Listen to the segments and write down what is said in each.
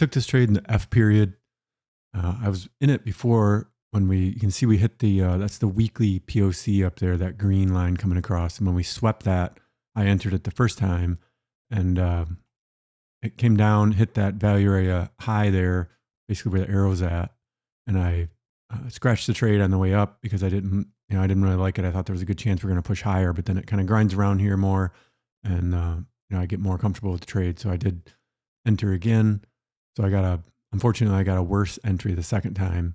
Took this trade in the F period. I was in it before when you can see we hit the, that's the weekly POC up there, that green line coming across. And when we swept that, I entered it the first time and it came down, hit that value area high there, basically where the arrow's at. And I scratched the trade on the way up because I didn't really like it. I thought there was a good chance we're going to push higher, but then it kind of grinds around here more and, I get more comfortable with the trade. So I did enter again. So unfortunately, I got a worse entry the second time.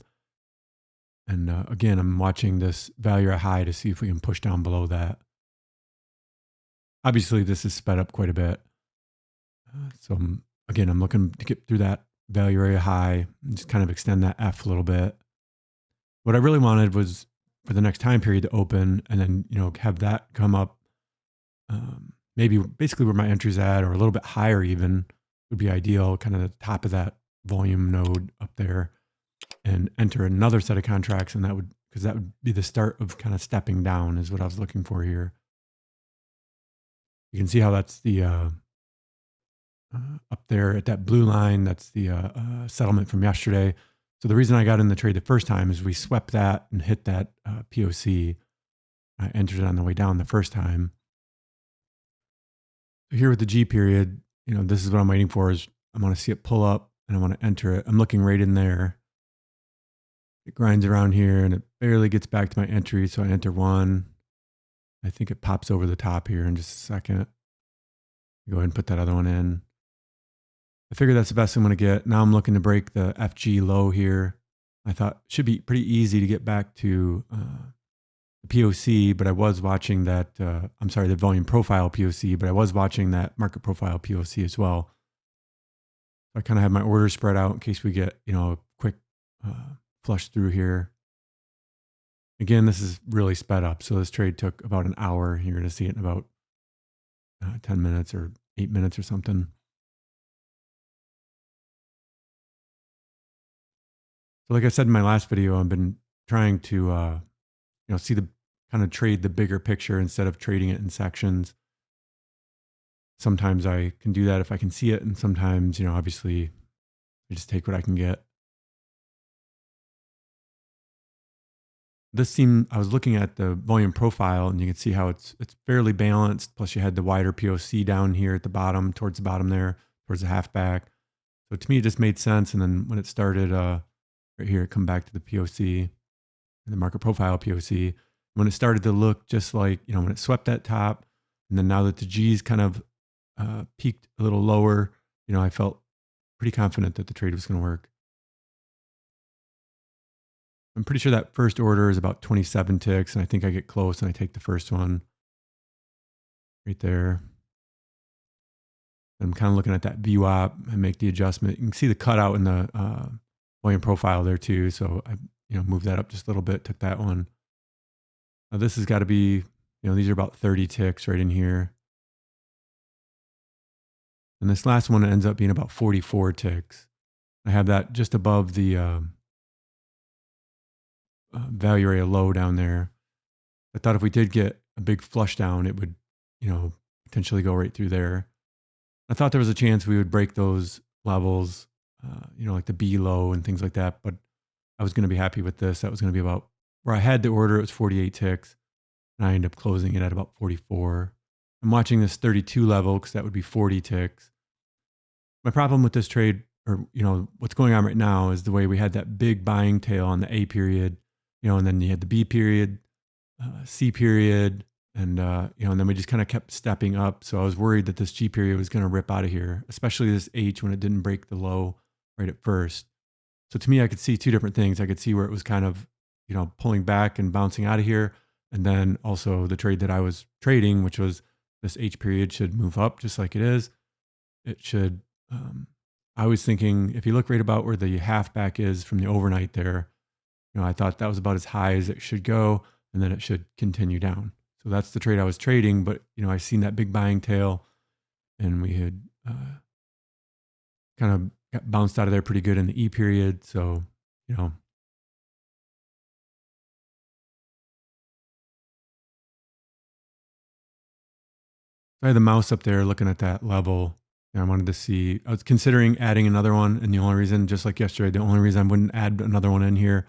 And again, I'm watching this value at high to see if we can push down below that. Obviously, this is sped up quite a bit. So again, I'm looking to get through that value area high and just kind of extend that F a little bit. What I really wanted was for the next time period to open and then, have that come up maybe basically where my entry's at or a little bit higher even would be ideal, kind of the top of that volume node up there, and enter another set of contracts. And because that would be the start of kind of stepping down is what I was looking for here. You can see how that's the, up there at that blue line, that's the settlement from yesterday. So the reason I got in the trade the first time is we swept that and hit that POC. I entered it on the way down the first time. So here with the G period, this is what I'm waiting for is I want to see it pull up and I want to enter it. I'm looking right in there. It grinds around here and it barely gets back to my entry. So I enter one. I think it pops over the top here in just a second. Go ahead and put that other one in. I figure that's the best I'm going to get. Now I'm looking to break the FG low here. I thought it should be pretty easy to get back to the POC, but I was watching that, the VolumeProfile POC, but I was watching that MarketProfile POC as well. I kind of have my orders spread out in case we get, a quick flush through here. Again, this is really sped up. So this trade took about an hour. You're going to see it in about 10 minutes or 8 minutes or something. So like I said in my last video, I've been trying to, trade the bigger picture instead of trading it in sections. Sometimes I can do that if I can see it. And sometimes, obviously I just take what I can get. I was looking at the volume profile and you can see how it's fairly balanced. Plus you had the wider POC down here at the bottom, towards the bottom there, towards the halfback. So to me, it just made sense. And then when it started right here, come back to the POC and the MarketProfile POC. When it started to look just like, when it swept that top, and then now that the G's kind of peaked a little lower, I felt pretty confident that the trade was going to work. I'm pretty sure that first order is about 27 ticks, and I think I get close and I take the first one right there. I'm kind of looking at that VWAP and make the adjustment. You can see the cutout in the volume profile there too. So I, moved that up just a little bit, took that one. Now this has got to be, these are about 30 ticks right in here. And this last one ends up being about 44 ticks. I have that just above the value area low down there. I thought if we did get a big flush down, it would, potentially go right through there. I thought there was a chance we would break those levels, like the B low and things like that. But I was going to be happy with this. That was going to be about where I had the order. It was 48 ticks. And I ended up closing it at about 44. I'm watching this 32 level because that would be 40 ticks. My problem with this trade, or what's going on right now, is the way we had that big buying tail on the A period, and then you had the B period, C period, and and then we just kind of kept stepping up. So I was worried that this G period was going to rip out of here, especially this H when it didn't break the low right at first. So to me, I could see two different things. I could see where it was kind of, pulling back and bouncing out of here. And then also the trade that I was trading, which was this H period should move up just like it is. It should, I was thinking if you look right about where the halfback is from the overnight there, I thought that was about as high as it should go. And then it should continue down. So that's the trade I was trading. But, I seen that big buying tail and we had kind of got bounced out of there pretty good in the E period. So, I had the mouse up there looking at that level And I wanted to see, I was considering adding another one. And the only reason, just like yesterday, the only reason I wouldn't add another one in here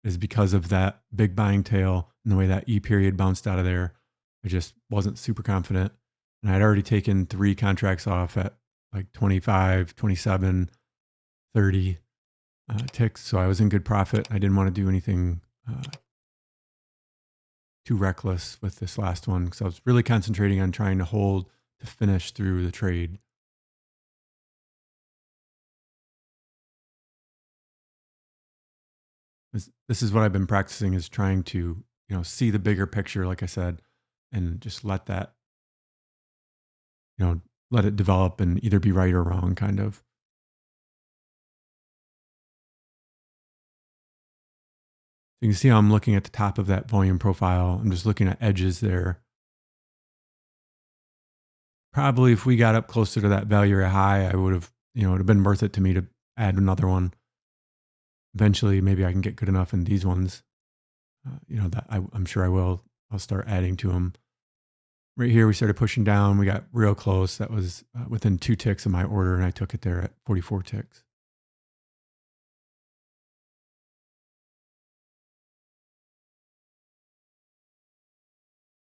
is because of that big buying tail and the way that E period bounced out of there. I just wasn't super confident. And I had already taken 3 contracts off at like 25, 27, 30 ticks. So I was in good profit. I didn't want to do anything too reckless with this last one because I was really concentrating on trying to hold to finish through the trade. This is what I've been practicing, is trying to, see the bigger picture, like I said, and just let that, let it develop and either be right or wrong, kind of. You can see how I'm looking at the top of that volume profile. I'm just looking at edges there. Probably if we got up closer to that value or high, I would have, it would have been worth it to me to add another one. Eventually, maybe I can get good enough in these ones, that I'm sure I will. I'll start adding to them. Right here, we started pushing down. We got real close. That was within 2 ticks of my order, and I took it there at 44 ticks.